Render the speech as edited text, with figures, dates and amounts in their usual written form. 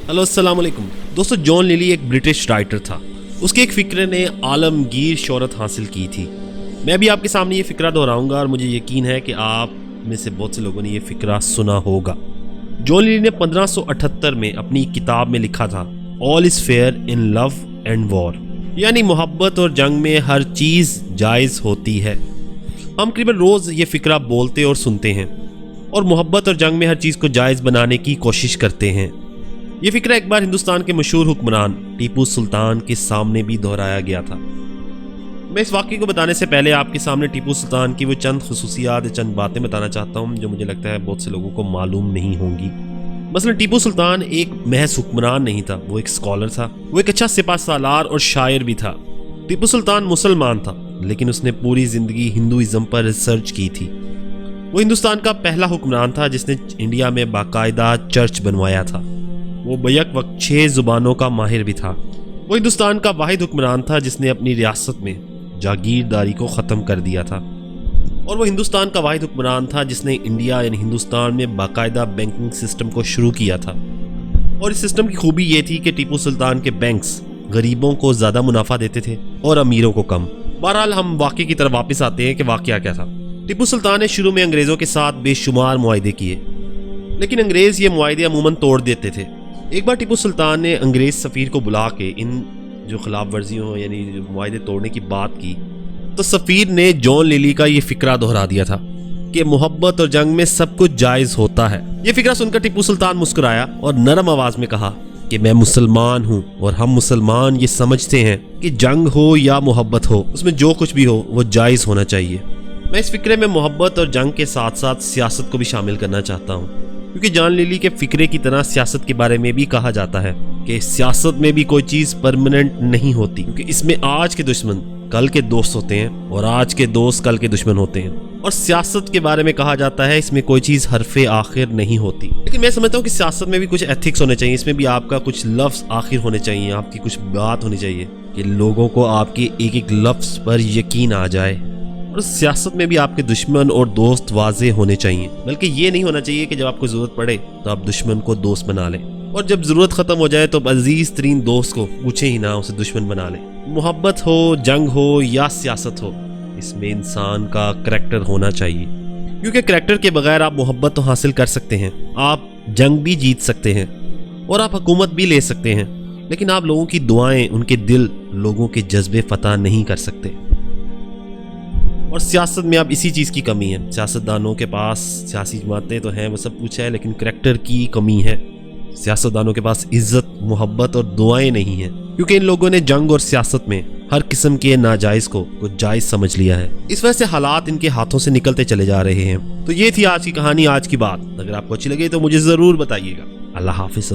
Hello अस्सलाम वालेकुम दोस्तों। जॉन लिली एक ब्रिटिश राइटर था। उसके एक फ़िक्रे ने आलमगीर शोहरत हासिल की थी। मैं भी आपके सामने ये फ़िक्रा दोहराऊंगा और मुझे यकीन है कि आप में से बहुत से लोगों ने ये फ़िक्रा सुना होगा। जॉन लिली ने 1578 में अपनी किताब में लिखा था, all is fair in love and war, यानी मोहब्बत और जंग में हर चीज़ जायज़ होती है। हम करीबन रोज़ ये फ़िक्रा बोलते और सुनते हैं और मोहब्बत और जंग में हर चीज़ को जायज़ बनाने की कोशिश करते हैं। ये फ़िक्रा एक बार हिंदुस्तान के मशहूर हुक्मरान टीपू सुल्तान के सामने भी दोहराया गया था। मैं इस वाक़े को बताने से पहले आपके सामने टीपू सुल्तान की वो चंद खुसूसियात, चंद बातें बताना चाहता हूँ जो मुझे लगता है बहुत से लोगों को मालूम नहीं होंगी। मसलन टीपू सुल्तान एक महज हुक्मरान नहीं था, वो एक स्कॉलर था, वो एक अच्छा सिपा सालार और शायर भी था। टीपू सुल्तान मुसलमान था, लेकिन उसने पूरी ज़िंदगी हिंदुइज़्म पर रिसर्च की थी। वो हिंदुस्तान का पहला हुक्मरान था जिसने इंडिया में बाकायदा चर्च बनवाया था। वो बैक वक्त 6 ज़ुबानों का माहिर भी था। वो हिंदुस्तान का वाहिद हुक्मरान था जिसने अपनी रियासत में जागीरदारी को ख़त्म कर दिया था। और वो हिंदुस्तान का वाहिद हुक्मरान था जिसने इंडिया यानी हिंदुस्तान में बाकायदा बैंकिंग सिस्टम को शुरू किया था। और इस सिस्टम की खूबी ये थी कि टीपू सुल्तान के बैंक्स गरीबों को ज़्यादा मुनाफा देते थे और अमीरों को कम। बहरहाल हम वाक़े की तरफ वापस आते हैं कि वाक़या क्या था। टीपू सुल्तान ने शुरू में अंग्रेज़ों के साथ बेशुमार मुआहदे किए, लेकिन अंग्रेज़ ये मुआहदे अमूमन तोड़ देते थे। एक बार टीपू सुल्तान ने अंग्रेज़ सफ़ीर को बुला के इन जो खिलाफ वर्जियों यानी मुआहदे तोड़ने की बात की, तो सफ़ीर ने जॉन लिली का ये फ़िक्रा दोहरा दिया था कि मोहब्बत और जंग में सब कुछ जायज़ होता है। ये फ़िक्रा सुनकर टीपू सुल्तान मुस्कुराया और नरम आवाज़ में कहा कि मैं मुसलमान हूँ और हम मुसलमान ये समझते हैं कि जंग हो या मोहब्बत हो, उसमें जो कुछ भी हो वो जायज़ होना चाहिए। मैं इस फ़िक्रे में मोहब्बत और जंग के साथ साथ सियासत को भी शामिल करना चाहता हूँ, क्योंकि जॉन लिली के फ़िक्रे की तरह सियासत के बारे में भी कहा जाता है कि सियासत में भी कोई चीज़ परमानेंट नहीं होती, क्योंकि इसमें आज के दुश्मन कल के दोस्त होते हैं और आज के दोस्त कल के दुश्मन होते हैं। और सियासत के बारे में कहा जाता है इसमें कोई चीज़ हरफे आखिर नहीं होती। लेकिन मैं समझता हूँ कि सियासत में भी कुछ एथिक्स होने चाहिए, इसमें भी आपका कुछ लफ्ज़ आखिर होने चाहिए, आपकी कुछ बात होनी चाहिए कि लोगों को आपके एक एक लफ्ज़ पर यकीन आ जाए। और सियासत में भी आपके दुश्मन और दोस्त वाज़े होने चाहिए, बल्कि ये नहीं होना चाहिए कि जब आपको ज़रूरत पड़े तो आप दुश्मन को दोस्त बना लें और जब ज़रूरत ख़त्म हो जाए तो अजीज़ तरीन दोस्त को पूछे ही ना, उसे दुश्मन बना लें। मोहब्बत हो, जंग हो या सियासत हो, इसमें इंसान का करैक्टर होना चाहिए, क्योंकि करैक्टर के बगैर आप मोहब्बत तो हासिल कर सकते हैं, आप जंग भी जीत सकते हैं और आप हुकूमत भी ले सकते हैं, लेकिन आप लोगों की दुआएं, उनके दिल, लोगों के जज्बे फतह नहीं कर सकते। और सियासत में अब इसी चीज़ की कमी है। सियासतदानों के पास सियासी जमातें तो हैं, वो सब कुछ है, लेकिन करैक्टर की कमी है। सियासतदानों के पास इज्जत, मोहब्बत और दुआएं नहीं हैं, क्योंकि इन लोगों ने जंग और सियासत में हर किस्म के नाजायज़ को जायज़ समझ लिया है। इस वजह से हालात इनके हाथों से निकलते चले जा रहे हैं। तो ये थी आज की कहानी, आज की बात। अगर आपको अच्छी लगे तो मुझे ज़रूर बताइएगा। अल्लाह हाफिज़।